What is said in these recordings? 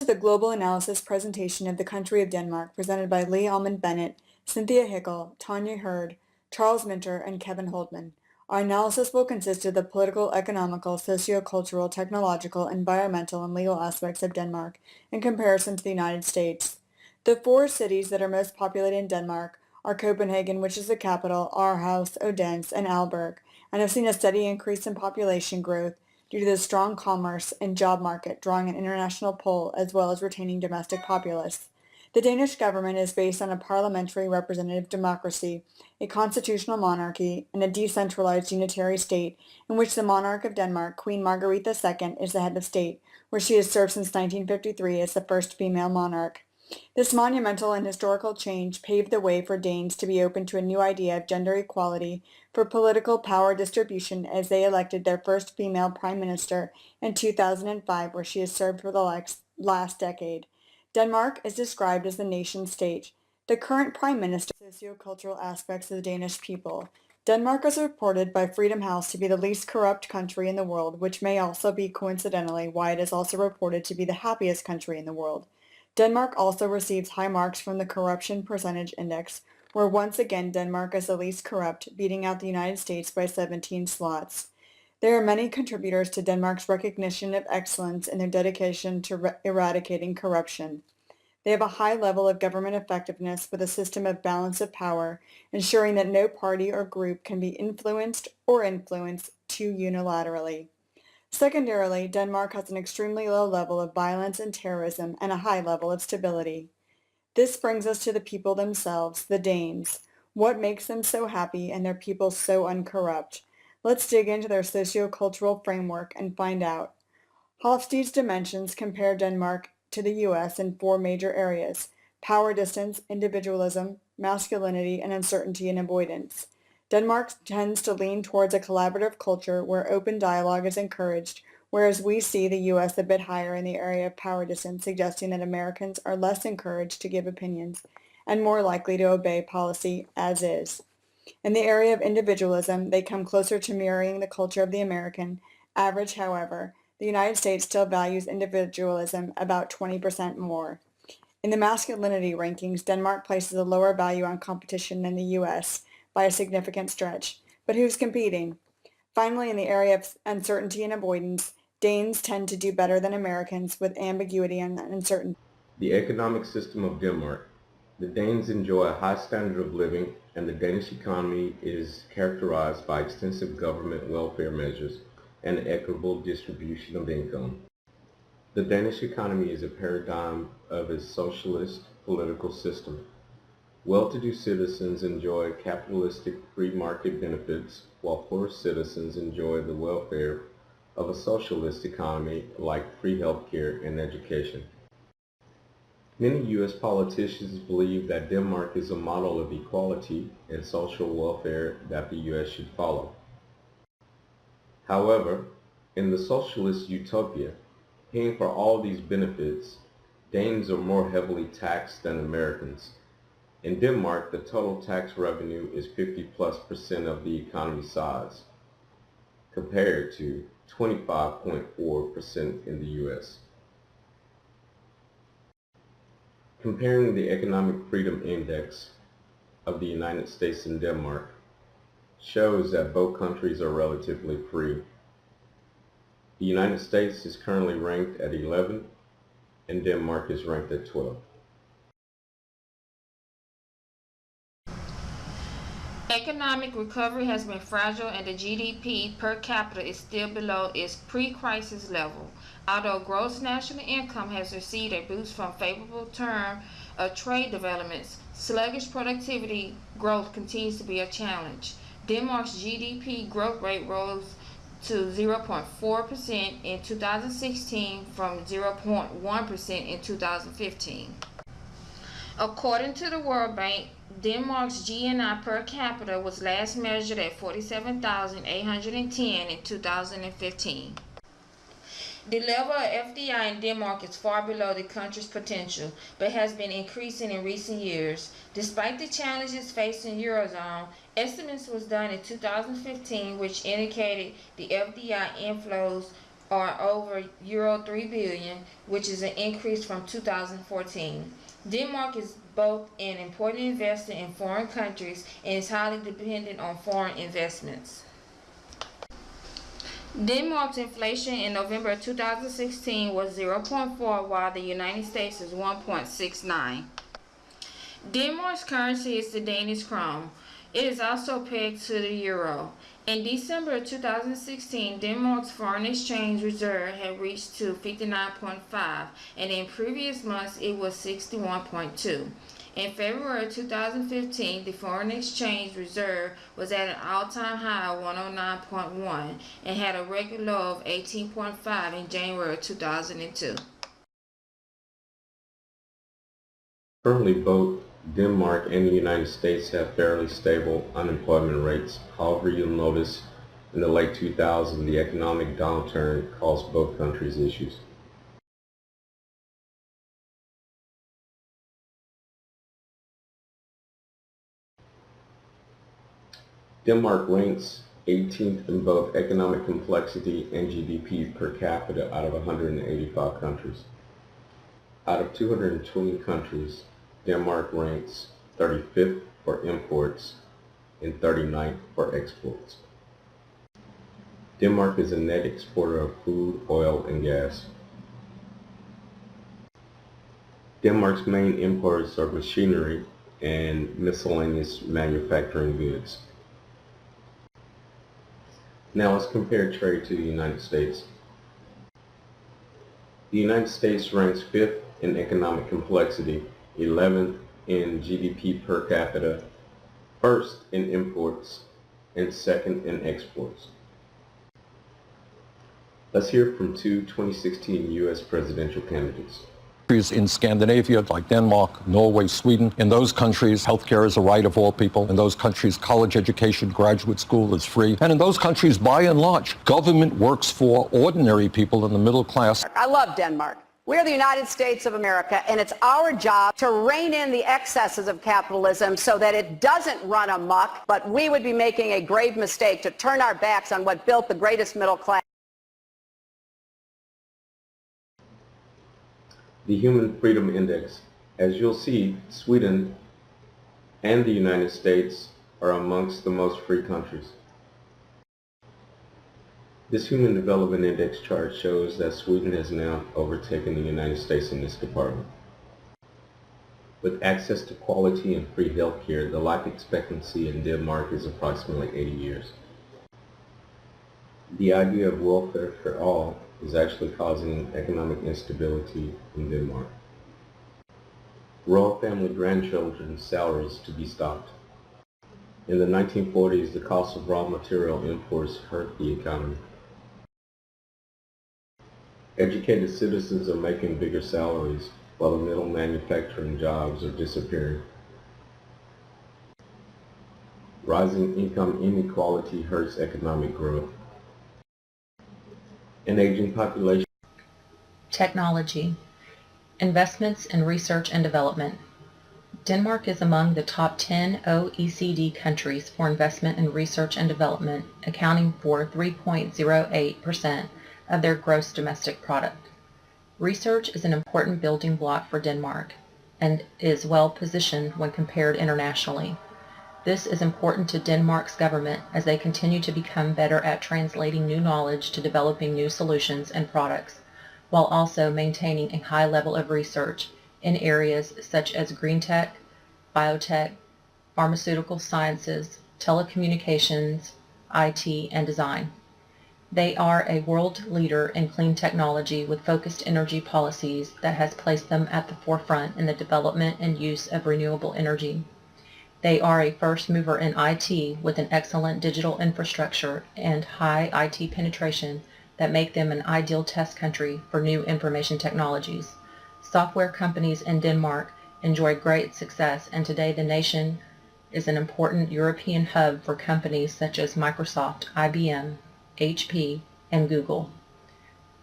The global analysis presentation of the country of Denmark presented by Lee Almond Bennett, Cynthia Hickel, Tanya Hurd, Charles Minter, and Kevin Holdman. Our analysis will consist of the political, economical, socio-cultural, technological, environmental, and legal aspects of Denmark in comparison to the United States. The four cities that are most populated in Denmark are Copenhagen, which is the capital, Aarhus, Odense, and Aalborg, and have seen a steady increase in population growth due to the strong commerce and job market drawing an international pull as well as retaining domestic populace. The Danish government is based on a parliamentary representative democracy, a constitutional monarchy, and a decentralized unitary state in which the monarch of Denmark, Queen Margrethe II, is the head of state, where she has served since 1953 as the first female monarch. This monumental and historical change paved the way for Danes to be open to a new idea of gender equality for political power distribution as they elected their first female prime minister in 2005, where she has served for the last decade. Denmark is described as the nation state. The current prime minister socio-cultural aspects of the Danish people. Denmark is reported by Freedom House to be the least corrupt country in the world, which may also be coincidentally why it is also reported to be the happiest country in the world. Denmark also receives high marks from the Corruption Percentage Index, where once again Denmark is the least corrupt, beating out the United States by 17 slots. There are many contributors to Denmark's recognition of excellence in their dedication to eradicating corruption. They have a high level of government effectiveness with a system of balance of power, ensuring that no party or group can be influenced or influenced too unilaterally. Secondarily, Denmark has an extremely low level of violence and terrorism and a high level of stability. This brings us to the people themselves, the Danes. What makes them so happy and their people so uncorrupt? Let's dig into their socio-cultural framework and find out. Hofstede's dimensions compare Denmark to the U.S. in four major areas: power distance, individualism, masculinity, and uncertainty and avoidance. Denmark tends to lean towards a collaborative culture where open dialogue is encouraged, whereas we see the U.S. a bit higher in the area of power distance, suggesting that Americans are less encouraged to give opinions and more likely to obey policy as is. In the area of individualism, they come closer to mirroring the culture of the American average, however. The United States still values individualism about 20% more. In the masculinity rankings, Denmark places a lower value on competition than the U.S. by a significant stretch. But who's competing? Finally, in the area of uncertainty and avoidance, Danes tend to do better than Americans with ambiguity and uncertainty. The economic system of Denmark. The Danes enjoy a high standard of living, and the Danish economy is characterized by extensive government welfare measures and equitable distribution of income. The Danish economy is a paradigm of a socialist political system. Well-to-do citizens enjoy capitalistic free market benefits, while poor citizens enjoy the welfare of a socialist economy like free healthcare and education. Many U.S. politicians believe that Denmark is a model of equality and social welfare that the U.S. should follow. However, in the socialist utopia, paying for all these benefits, Danes are more heavily taxed than Americans. In Denmark, the total tax revenue is 50+% of the economy size, compared to 25.4% in the U.S. Comparing the Economic Freedom Index of the United States and Denmark shows that both countries are relatively free. The United States is currently ranked at 11 and Denmark is ranked at 12. Economic recovery has been fragile and the GDP per capita is still below its pre-crisis level. Although gross national income has received a boost from favorable term of trade developments, sluggish productivity growth continues to be a challenge. Denmark's GDP growth rate rose to 0.4% in 2016 from 0.1% in 2015. According to the World Bank, Denmark's GNI per capita was last measured at 47,810 in 2015. The level of FDI in Denmark is far below the country's potential, but has been increasing in recent years. Despite the challenges facing Eurozone, estimates was done in 2015 which indicated the FDI inflows or over Euro 3 billion, which is an increase from 2014. Denmark is both an important investor in foreign countries and is highly dependent on foreign investments. Denmark's inflation in November 2016 was 0.4, while the United States is 1.69. Denmark's currency is the Danish krone. It is also pegged to the euro. In December 2016, Denmark's foreign exchange reserve had reached to 59.5, and in previous months it was 61.2. In February 2015, the foreign exchange reserve was at an all-time high of 109.1 and had a record low of 18.5 in January 2002. Currently, both Denmark and the United States have fairly stable unemployment rates. However, you'll notice in the late 2000s, the economic downturn caused both countries issues. Denmark ranks 18th in both economic complexity and GDP per capita out of 185 countries. Out of 220 countries, Denmark ranks 35th for imports and 39th for exports. Denmark is a net exporter of food, oil, and gas. Denmark's main imports are machinery and miscellaneous manufacturing goods. Now let's compare trade to the United States. The United States ranks 5th in economic complexity, 11th in GDP per capita, 1st in imports, and 2nd in exports. Let's hear from two 2016 U.S. presidential candidates. Countries in Scandinavia like Denmark, Norway, Sweden. In those countries, healthcare is a right of all people. In those countries, college education, graduate school is free. And in those countries, by and large, government works for ordinary people in the middle class. I love Denmark. We're the United States of America, and it's our job to rein in the excesses of capitalism so that it doesn't run amok, but we would be making a grave mistake to turn our backs on what built the greatest middle class. The Human Freedom Index. As you'll see, Sweden and the United States are amongst the most free countries. This Human Development Index chart shows that Sweden has now overtaken the United States in this department. With access to quality and free health care, the life expectancy in Denmark is approximately 80 years. The idea of welfare for all is actually causing economic instability in Denmark. Royal family grandchildren's salaries to be stopped. In the 1940s, the cost of raw material imports hurt the economy. Educated citizens are making bigger salaries, while the middle manufacturing jobs are disappearing. Rising income inequality hurts economic growth. An aging population. Technology. Investments in research and development. Denmark is among the top 10 OECD countries for investment in research and development, accounting for 3.08% of their gross domestic product. Research is an important building block for Denmark and is well positioned when compared internationally. This is important to Denmark's government as they continue to become better at translating new knowledge to developing new solutions and products, while also maintaining a high level of research in areas such as green tech, biotech, pharmaceutical sciences, telecommunications, IT, and design. They are a world leader in clean technology with focused energy policies that has placed them at the forefront in the development and use of renewable energy. They are a first mover in IT with an excellent digital infrastructure and high IT penetration that make them an ideal test country for new information technologies. Software companies in Denmark enjoy great success, and today the nation is an important European hub for companies such as Microsoft, IBM, HP, and Google.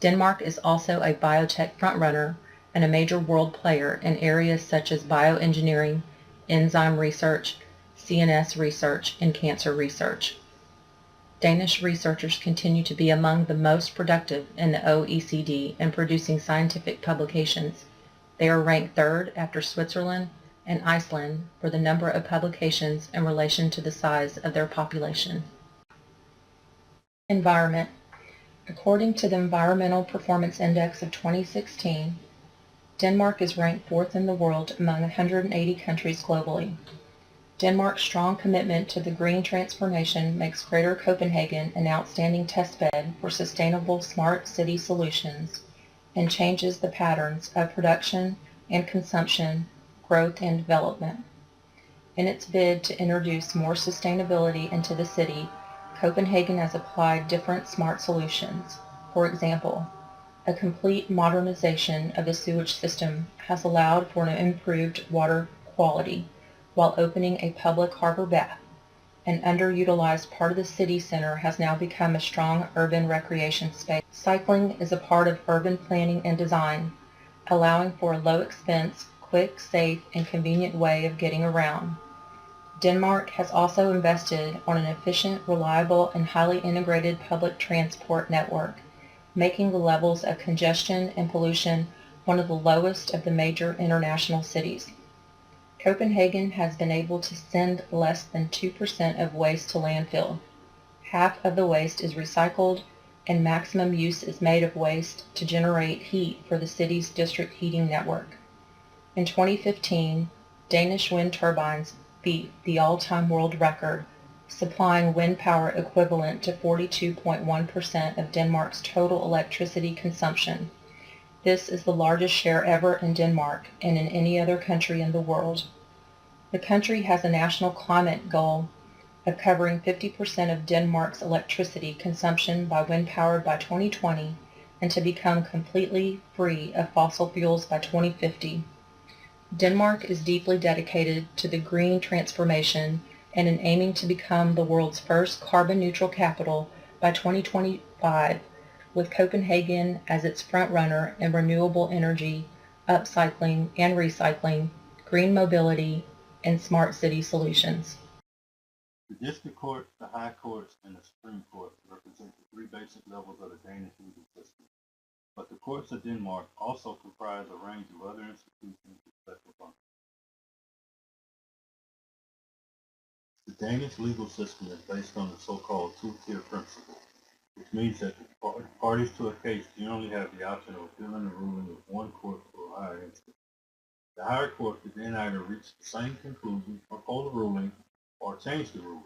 Denmark is also a biotech frontrunner and a major world player in areas such as bioengineering, enzyme research, CNS research, and cancer research. Danish researchers continue to be among the most productive in the OECD in producing scientific publications. They are ranked third after Switzerland and Iceland for the number of publications in relation to the size of their population. Environment. According to the Environmental Performance Index of 2016, Denmark is ranked fourth in the world among 180 countries globally. Denmark's strong commitment to the green transformation makes Greater Copenhagen an outstanding testbed for sustainable smart city solutions and changes the patterns of production and consumption, growth and development. In its bid to introduce more sustainability into the city, Copenhagen has applied different smart solutions. For example, a complete modernization of the sewage system has allowed for an improved water quality while opening a public harbor bath. An underutilized part of the city center has now become a strong urban recreation space. Cycling is a part of urban planning and design, allowing for a low-expense, quick, safe, and convenient way of getting around. Denmark has also invested on an efficient, reliable, and highly integrated public transport network, making the levels of congestion and pollution one of the lowest of the major international cities. Copenhagen has been able to send less than 2% of waste to landfill. Half of the waste is recycled, and maximum use is made of waste to generate heat for the city's district heating network. In 2015, Danish wind turbines beat the all-time world record, supplying wind power equivalent to 42.1% of Denmark's total electricity consumption. This is the largest share ever in Denmark and in any other country in the world. The country has a national climate goal of covering 50% of Denmark's electricity consumption by wind power by 2020 and to become completely free of fossil fuels by 2050. Denmark is deeply dedicated to the green transformation and in aiming to become the world's first carbon-neutral capital by 2025, with Copenhagen as its front-runner in renewable energy, upcycling and recycling, green mobility, and smart city solutions. The district court, the high courts, and the Supreme Court represent the three basic levels of the Danish legal system. But the courts of Denmark also comprise a range of other institutions with special functions. The Danish legal system is based on the so-called two-tier principle, which means that the parties to a case generally have the option of appealing the ruling of one court to a higher instance. The higher court could then either reach the same conclusion, uphold the ruling, or change the ruling.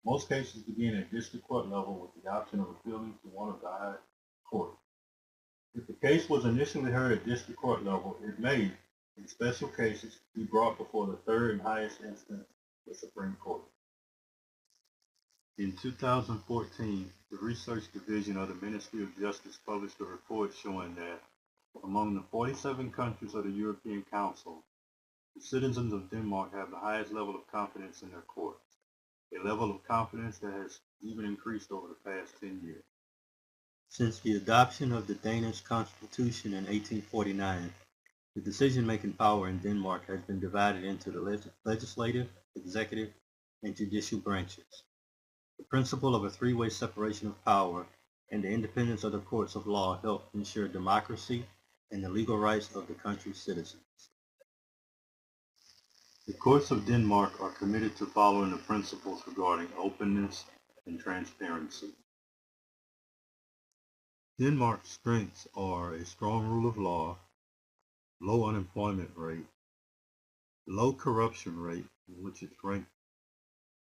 Most cases begin at district court level with the option of appealing to one of the higher courts. If the case was initially heard at district court level, it may, in special cases, be brought before the third and highest instance, the Supreme Court. In 2014, the Research Division of the Ministry of Justice published a report showing that among the 47 countries of the European Council, the citizens of Denmark have the highest level of confidence in their courts, a level of confidence that has even increased over the past 10 years. Since the adoption of the Danish Constitution in 1849, the decision-making power in Denmark has been divided into the legislative, executive, and judicial branches. The principle of a three-way separation of power and the independence of the courts of law help ensure democracy and the legal rights of the country's citizens. The courts of Denmark are committed to following the principles regarding openness and transparency. Denmark's strengths are a strong rule of law, low unemployment rate, low corruption rate, in which it's ranked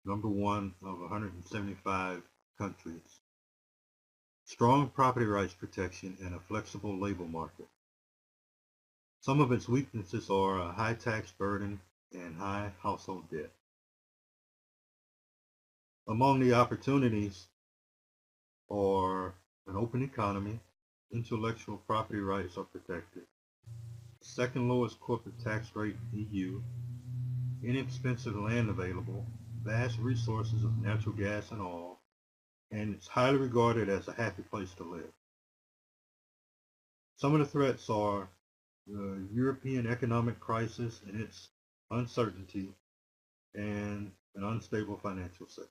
number 1 of 175 countries, strong property rights protection, and a flexible labor market. Some of its weaknesses are a high tax burden and high household debt. Among the opportunities are an open economy, intellectual property rights are protected, second lowest corporate tax rate in the EU, inexpensive land available, vast resources of natural gas and oil, and it's highly regarded as a happy place to live. Some of the threats are the European economic crisis and its uncertainty, and an unstable financial sector.